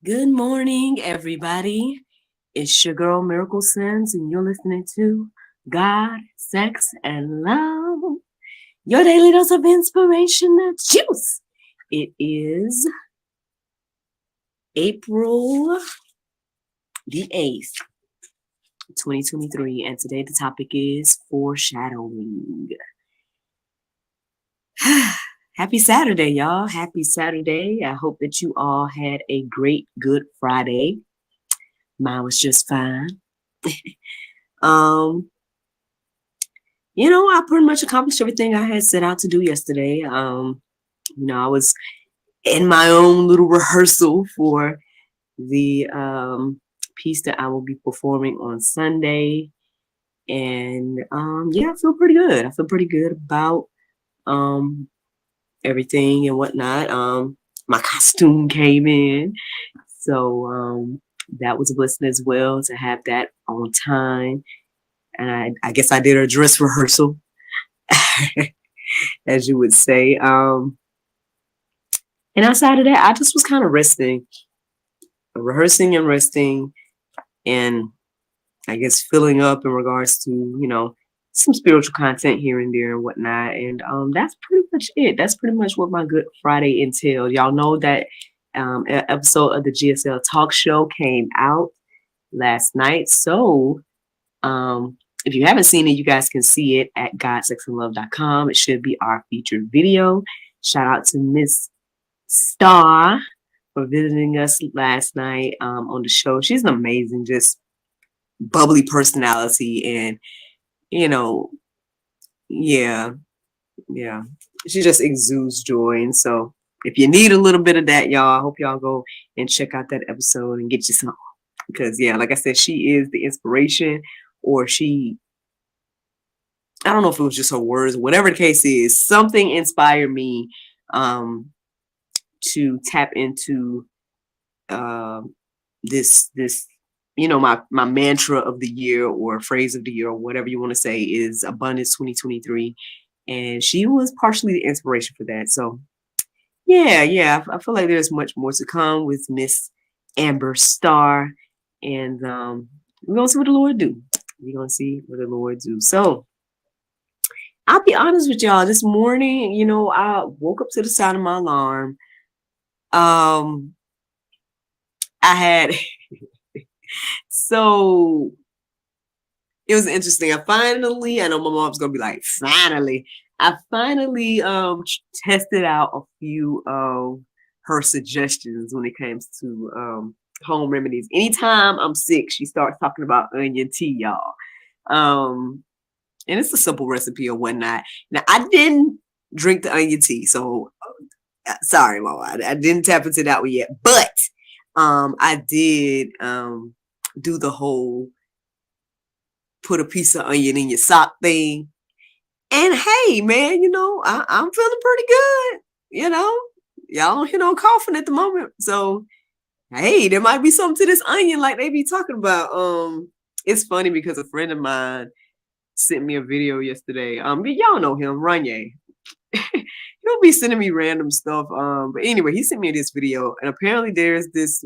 Good morning, everybody. It's your girl, Miracle Sims, and you're listening to God, Sex, and Love, your daily dose of inspiration and juice. It is April the 8th, 2023, and today the topic is foreshadowing. Happy Saturday, y'all. Happy Saturday. I hope that you all had a great, good Friday. Mine was just fine. um, I pretty much accomplished everything I had set out to do yesterday. I was in my own little rehearsal for the piece that I will be performing on Sunday. And I feel pretty good. I feel pretty good about um everything and whatnot. My costume came in. So that was a blessing as well to have that on time. And I guess I did a dress rehearsal, as you would say. And outside of that, I just was kind of rehearsing and resting, and I guess filling up in regards to, some spiritual content here and there and whatnot. And that's pretty much it. That's pretty much what my Good Friday entailed. Y'all know that episode of the GSL talk show came out last night. So if you haven't seen it, you guys can see it at godsexandlove.com. It should be our featured video. Shout out to Miss Star for visiting us last night on the show. She's an amazing, just bubbly personality, and yeah, she just exudes joy. And so, if you need a little bit of that, y'all, I hope y'all go and check out that episode and get you some. Because like I said, she is the inspiration, or I don't know if it was just her words, whatever the case is, something inspired me to tap into this my mantra of the year, or phrase of the year, or whatever you want to say, is abundance 2023, and she was partially the inspiration for that. So I feel like there's much more to come with Miss Amber Star, and we're gonna see what the Lord do. So I'll be honest with y'all, this morning, I woke up to the sound of my alarm. I had so it was interesting. I know my mom's gonna be like, I finally tested out a few of her suggestions when it comes to home remedies. Anytime I'm sick, she starts talking about onion tea, y'all. And it's a simple recipe or whatnot. Now, I didn't drink the onion tea, so sorry, Mama, I didn't tap into that one yet. But I did do the whole put a piece of onion in your sock thing. And hey, man, I'm feeling pretty good. Y'all don't hear no coughing at the moment. So, hey, there might be something to this onion like they be talking about. It's funny because a friend of mine sent me a video yesterday. Y'all know him, Ranye. He'll be sending me random stuff. But anyway, he sent me this video, and apparently there's this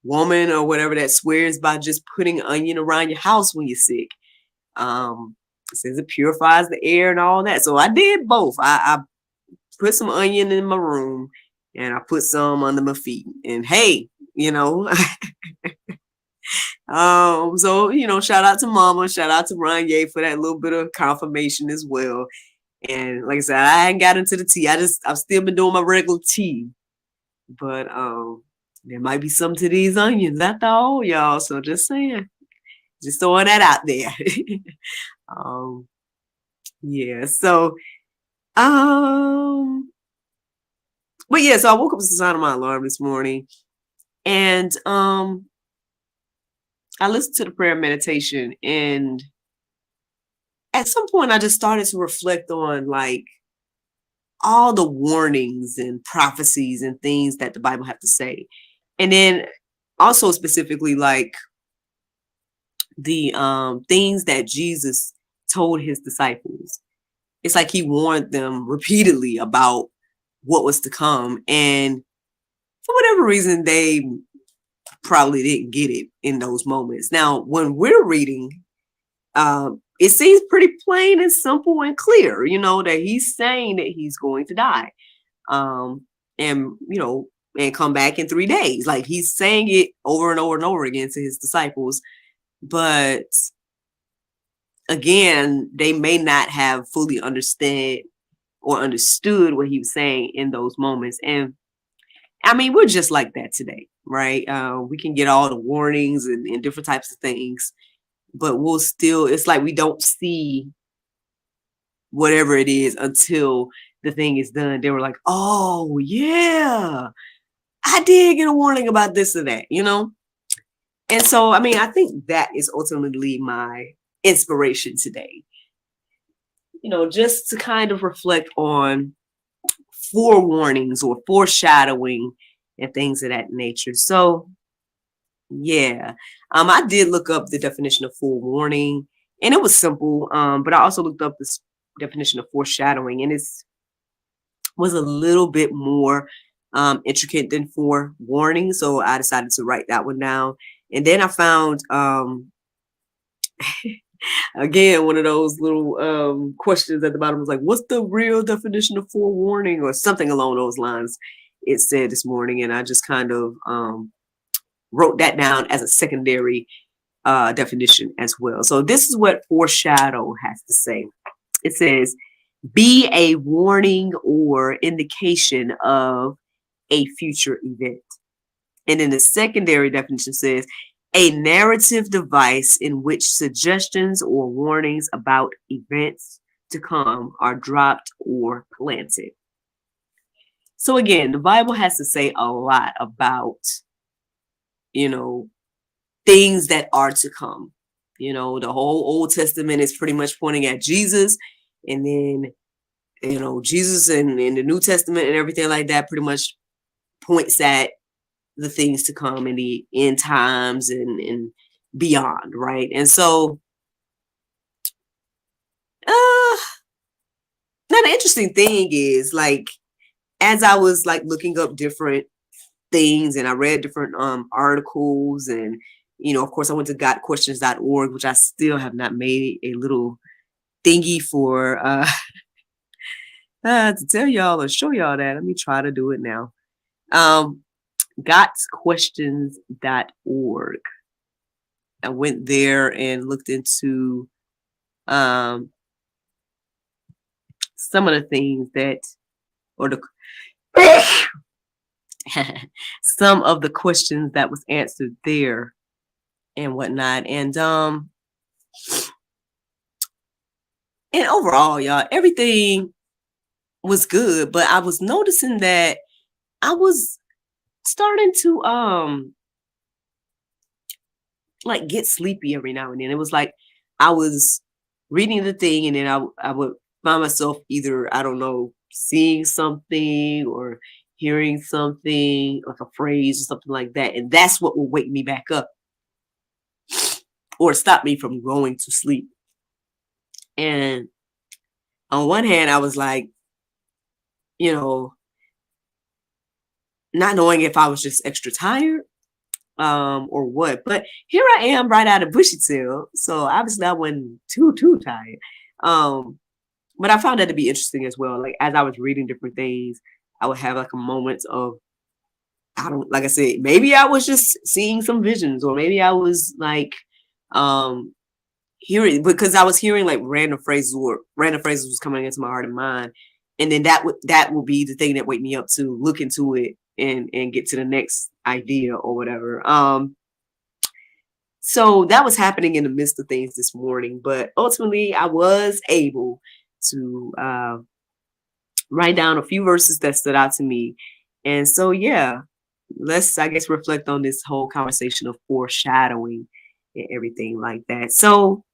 woman or whatever that swears by just putting onion around your house when you're sick. It says it purifies the air and all that. So I did both. I put some onion in my room, and I put some under my feet. And hey, so shout out to Mama, shout out to Ranye for that little bit of confirmation as well. And like I said, I hadn't got into the tea. I've still been doing my regular tea, but there might be something to these onions after all, y'all. So just saying, just throwing that out there. So so I woke up to the sound of my alarm this morning, and I listened to the prayer meditation, and at some point I just started to reflect on like all the warnings and prophecies and things that the Bible have to say. And then also specifically like the things that Jesus told his disciples. It's like he warned them repeatedly about what was to come. And for whatever reason, they probably didn't get it in those moments. Now, when we're reading, it seems pretty plain and simple and clear, that he's saying that he's going to die. And, and come back in 3 days. Like, he's saying it over and over and over again to his disciples. But again, they may not have fully understood what he was saying in those moments. And I mean, we're just like that today, right? We can get all the warnings and different types of things, but it's like we don't see whatever it is until the thing is done. They were like, oh yeah, I did get a warning about this or that, And so, I mean, I think that is ultimately my inspiration today, just to kind of reflect on forewarnings or foreshadowing and things of that nature. So yeah, I did look up the definition of forewarning, and it was simple. But I also looked up this definition of foreshadowing, and it was a little bit more intricate than forewarning. So I decided to write that one down. And then I found again, one of those little questions at the bottom was like, what's the real definition of forewarning, or something along those lines, it said this morning. And I just kind of wrote that down as a secondary definition as well. So this is what foreshadow has to say. It says, be a warning or indication of a future event. And then the secondary definition says, a narrative device in which suggestions or warnings about events to come are dropped or planted. So again, the Bible has to say a lot about, things that are to come. The whole Old Testament is pretty much pointing at Jesus. And then, Jesus in the New Testament and everything like that pretty much points at the things to come in the end times and beyond, right? And so now the interesting thing is, like, as I was like looking up different things and I read different articles, and of course I went to gotquestions.org, which I still have not made a little thingy for to tell y'all or show y'all that. Let me try to do it now. Gotquestions.org. I went there and looked into some of the things some of the questions that was answered there and whatnot. And overall, y'all, everything was good, but I was noticing that I was starting to like get sleepy every now and then. It was like I was reading the thing, and then I would find myself either, I don't know, seeing something or hearing something, like a phrase or something like that, and that's what will wake me back up or stop me from going to sleep. And on one hand, I was like, not knowing if I was just extra tired or what. But here I am right out of bushy tail. So obviously I wasn't too tired. But I found that to be interesting as well. Like, as I was reading different things, I would have like a moment of, like I said, maybe I was just seeing some visions, or maybe I was like hearing, because I was hearing like random phrases was coming into my heart and mind. And then that will be the thing that wake me up to look into it and get to the next idea or whatever. So that was happening in the midst of things this morning, but ultimately I was able to write down a few verses that stood out to me. And so, yeah, let's, I guess, reflect on this whole conversation of foreshadowing and everything like that. So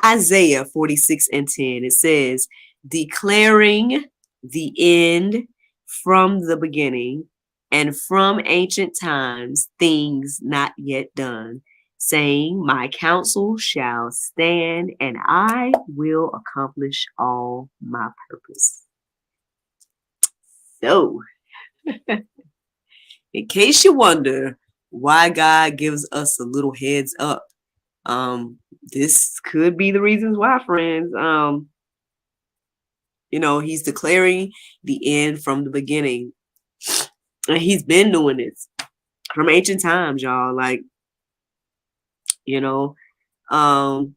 Isaiah 46:10, it says, declaring the end from the beginning, and from ancient times things not yet done, saying, my counsel shall stand, and I will accomplish all my purpose. So In case you wonder why God gives us a little heads up, this could be the reasons why, friends. He's declaring the end from the beginning. And he's been doing this from ancient times, y'all. Like, you know, um,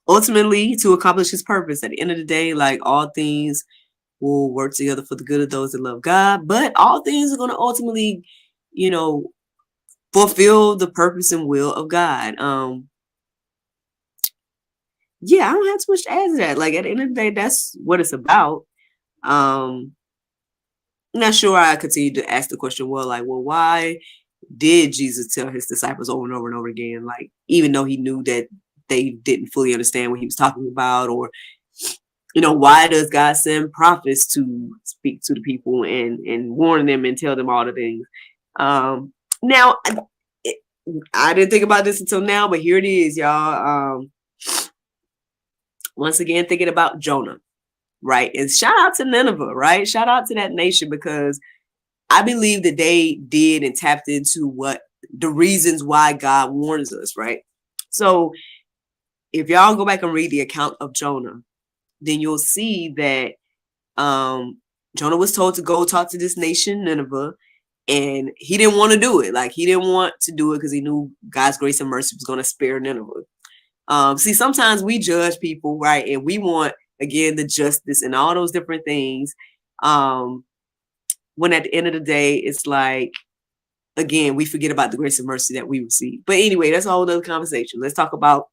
ultimately to accomplish his purpose. At the end of the day, like, all things will work together for the good of those that love God, but all things are going to ultimately, fulfill the purpose and will of God. Yeah, I don't have too much to add to that. Like, at the end of the day, that's what it's about. I'm not sure I continue to ask the question, well, why did Jesus tell his disciples over and over and over again, like, even though he knew that they didn't fully understand what he was talking about, or, why does God send prophets to speak to the people and warn them and tell them all the things? Now, I didn't think about this until now, but here it is, y'all. Once again, thinking about Jonah, right? And shout out to Nineveh, right? Shout out to that nation, because I believe that they did and tapped into what the reasons why God warns us, right? So if y'all go back and read the account of Jonah, then you'll see that Jonah was told to go talk to this nation, Nineveh, and he didn't want to do it. Like, he didn't want to do it because he knew God's grace and mercy was going to spare Nineveh. See, sometimes we judge people, right? And we want, again, the justice and all those different things. When at the end of the day, it's like, again, we forget about the grace and mercy that we receive. But anyway, that's a whole other conversation. Let's talk about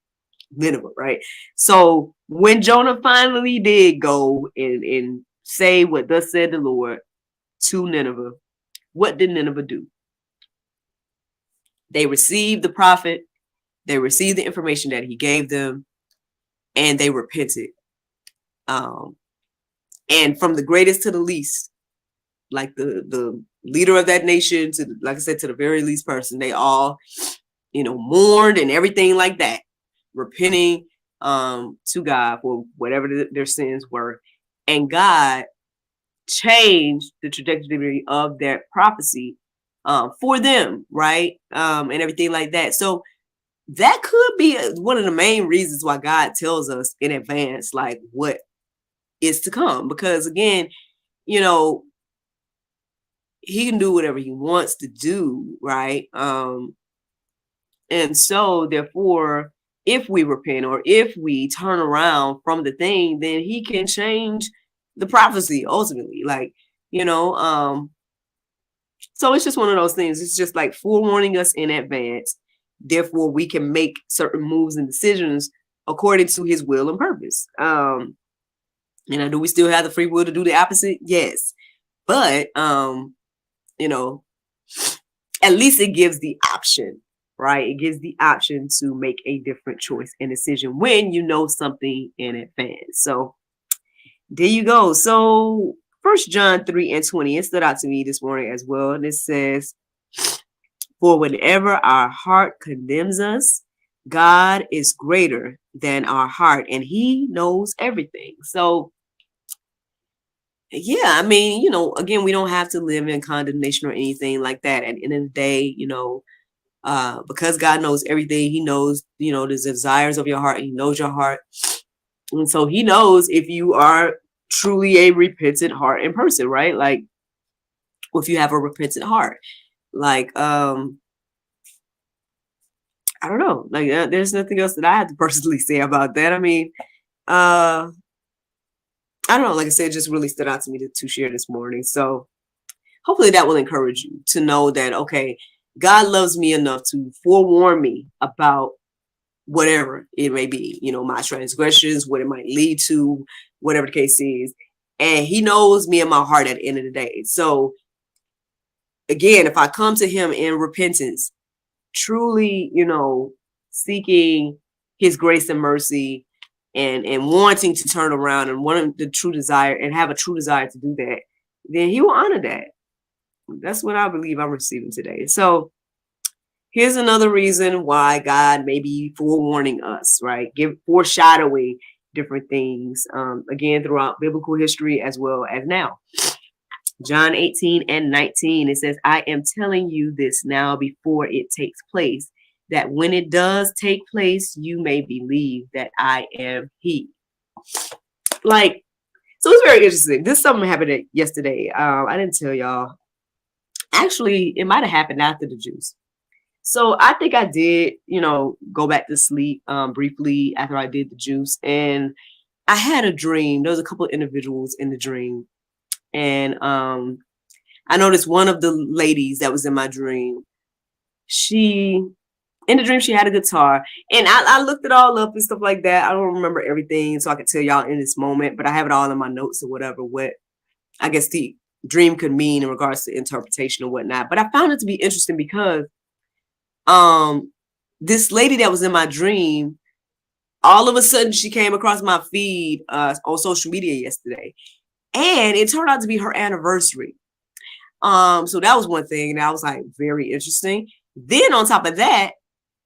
Nineveh, right? So when Jonah finally did go and say what thus said the Lord to Nineveh, what did Nineveh do? They received the prophet, they received the information that he gave them, and they repented. And from the greatest to the least, like the leader of that nation to, like I said, to the very least person, they all, mourned and everything like that, repenting to God for whatever their sins were. And God changed the trajectory of that prophecy for them, right? And everything like that. So that could be one of the main reasons why God tells us in advance, like, what is to come. Because again, he can do whatever he wants to do, right? And so therefore, if we repent or if we turn around from the thing, then he can change the prophecy ultimately. Like, so it's just one of those things. It's just like forewarning us in advance. Therefore, we can make certain moves and decisions according to his will and purpose. Do we still have the free will to do the opposite? Yes. But, at least it gives the option, right? It gives the option to make a different choice and decision when you know something in advance. So there you go. So 1 John 3:20, it stood out to me this morning as well. And it says, for whenever our heart condemns us, God is greater than our heart and he knows everything. So yeah, I mean, again, we don't have to live in condemnation or anything like that. At the end of the day, because God knows everything, he knows, the desires of your heart, he knows your heart. And so he knows if you are truly a repentant heart and person, right? Like, if you have a repentant heart, like, I don't know, like, there's nothing else that I have to personally say about that. I mean, I don't know, like I said, it just really stood out to me to share this morning. So hopefully that will encourage you to know that, okay, God loves me enough to forewarn me about whatever it may be, my transgressions, what it might lead to, whatever the case is. And he knows me and my heart at the end of the day. So again, if I come to him in repentance, truly, seeking his grace and mercy, and wanting to turn around and wanting the true desire and have a true desire to do that, then he will honor that. That's what I believe I'm receiving today. So here's another reason why God may be forewarning us, right? Foreshadowing different things, again, throughout biblical history as well as now. John 18:19. It says, I am telling you this now before it takes place, that when it does take place, you may believe that I am he. Like, so it's very interesting. This something happened yesterday. I didn't tell y'all. Actually, it might have happened after the juice. So I think I did, go back to sleep briefly after I did the juice. And I had a dream. There was a couple of individuals in the dream. And I noticed one of the ladies that was in my dream, in the dream, she had a guitar. And I looked it all up and stuff like that. I don't remember everything, so I could tell y'all in this moment, but I have it all in my notes or whatever, what I guess the dream could mean in regards to interpretation or whatnot. But I found it to be interesting because this lady that was in my dream, all of a sudden she came across my feed on social media yesterday. And it turned out to be her anniversary. So that was one thing, and that was like very interesting. Then on top of that,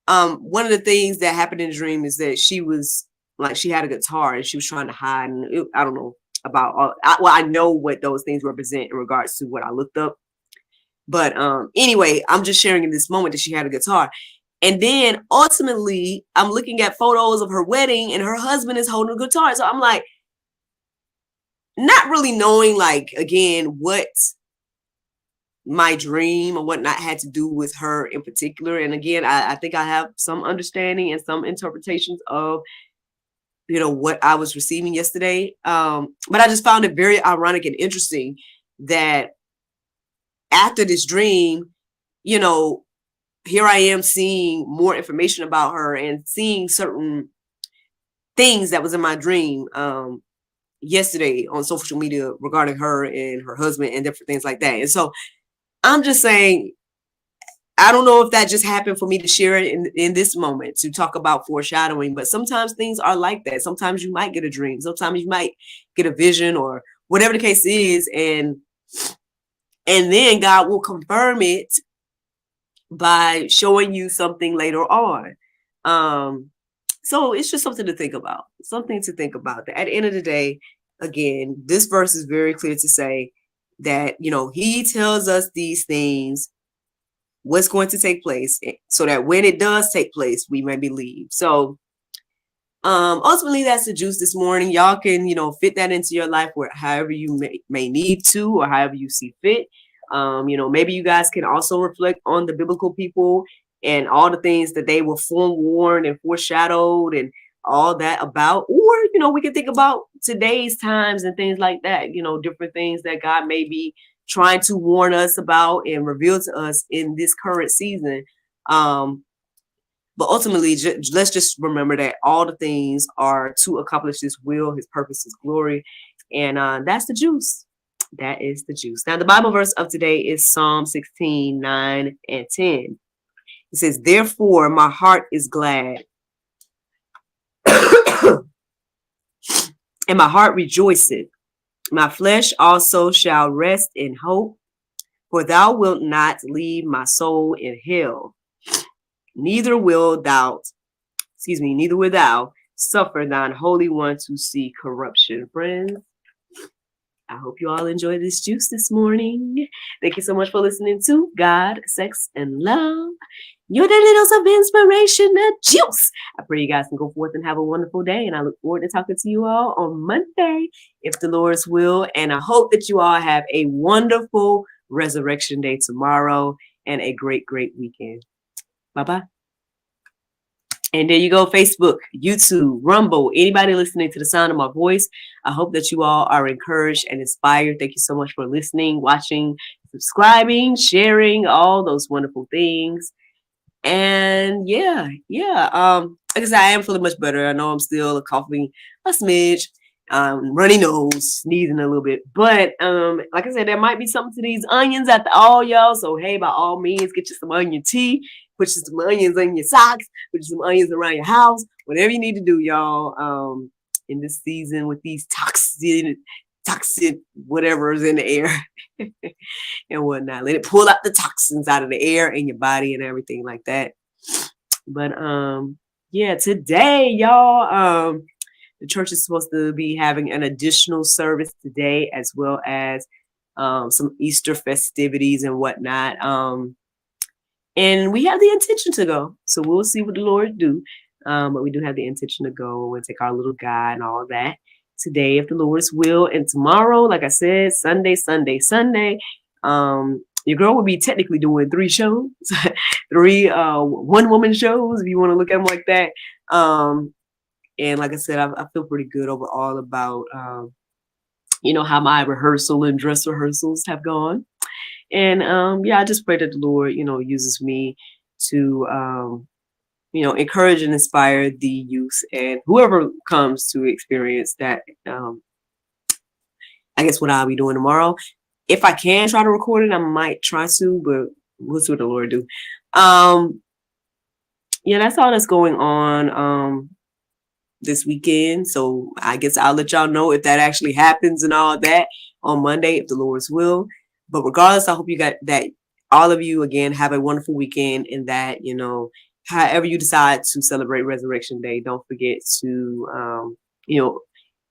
one of the things that happened in the dream is that she was like, she had a guitar and she was trying to hide. And I don't know about all. I know what those things represent in regards to what I looked up. But anyway, I'm just sharing in this moment that she had a guitar. And then ultimately, I'm looking at photos of her wedding and her husband is holding a guitar. So I'm like, not really knowing, like, again, what my dream or whatnot had to do with her in particular. And again, I think I have some understanding and some interpretations of, what I was receiving yesterday. But I just found it very ironic and interesting that after this dream, here I am seeing more information about her and seeing certain things that was in my dream yesterday on social media regarding her and her husband and different things like that. And so I'm just saying, I don't know if that just happened for me to share it in this moment to talk about foreshadowing, but sometimes things are like that. Sometimes you might get a dream. Sometimes you might get a vision or whatever the case is. And then God will confirm it by showing you something later on. So it's just something to think about. Something to think about. At the end of the day, again, this verse is very clear to say that, he tells us these things, what's going to take place, so that when it does take place, we may believe. So ultimately, that's the juice this morning. Y'all can, fit that into your life however you may need to, or however you see fit. Maybe you guys can also reflect on the biblical people and all the things that they were forewarned and foreshadowed and all that about. Or, we can think about today's times and things like that, different things that God may be trying to warn us about and reveal to us in this current season. But ultimately, let's just remember that all the things are to accomplish His will, His purpose, His glory. And that's the juice. That is the juice. Now, the Bible verse of today is Psalm 16, 9 and 10. It says, therefore, my heart is glad and my heart rejoiceth. My flesh also shall rest in hope, for thou wilt not leave my soul in hell. Neither wilt thou suffer thine Holy One to see corruption. Friends, I hope you all enjoy this juice this morning. Thank you so much for listening to God, Sex, and Love. Your daily dose of inspiration, the juice. I pray you guys can go forth and have a wonderful day. And I look forward to talking to you all on Monday, if the Lord's will. And I hope that you all have a wonderful Resurrection Day tomorrow and a great, great weekend. Bye-bye. And there you go, Facebook, YouTube, Rumble, anybody listening to the sound of my voice. I hope that you all are encouraged and inspired. Thank you so much for listening, watching, subscribing, sharing, all those wonderful things. And yeah. Like I said, I am feeling much better. I know I'm still coughing a smidge, runny nose, sneezing a little bit. But like I said, there might be something to these onions after all, y'all. So hey, by all means, get you some onion tea, put you some onions in your socks, put you some onions around your house, whatever you need to do, y'all. In this season with these toxic whatever is in the air and whatnot. Let it pull out the toxins out of the air in your body and everything like that. But today, y'all, the church is supposed to be having an additional service today, as well as some Easter festivities and whatnot. And we have the intention to go. So we'll see what the Lord do. But we do have the intention to go and take our little guy and all that today, if the Lord's will. And tomorrow, like I said, Sunday. Your girl will be technically doing 3 shows, 3 one-woman shows, if you want to look at them like that. And like I said, I feel pretty good overall about, how my rehearsal and dress rehearsals have gone. And I just pray that the Lord, uses me to, encourage and inspire the youth and whoever comes to experience that. I guess what I'll be doing tomorrow. If I can try to record it, I might try to, but we'll see what the Lord do. That's all that's going on this weekend. So I guess I'll let y'all know if that actually happens and all that on Monday, if the Lord's will. But regardless, I hope you got that. All of you, again, have a wonderful weekend, and that, however you decide to celebrate Resurrection Day, don't forget to,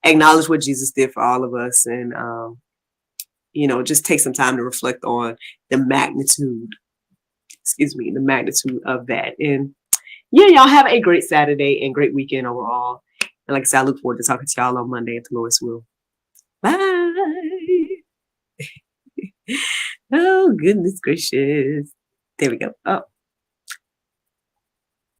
acknowledge what Jesus did for all of us, and, just take some time to reflect on the magnitude of that. And y'all have a great Saturday and great weekend overall. And like I said, I look forward to talking to y'all on Monday if the Lord's will. Bye. Oh, goodness gracious. There we go. Oh.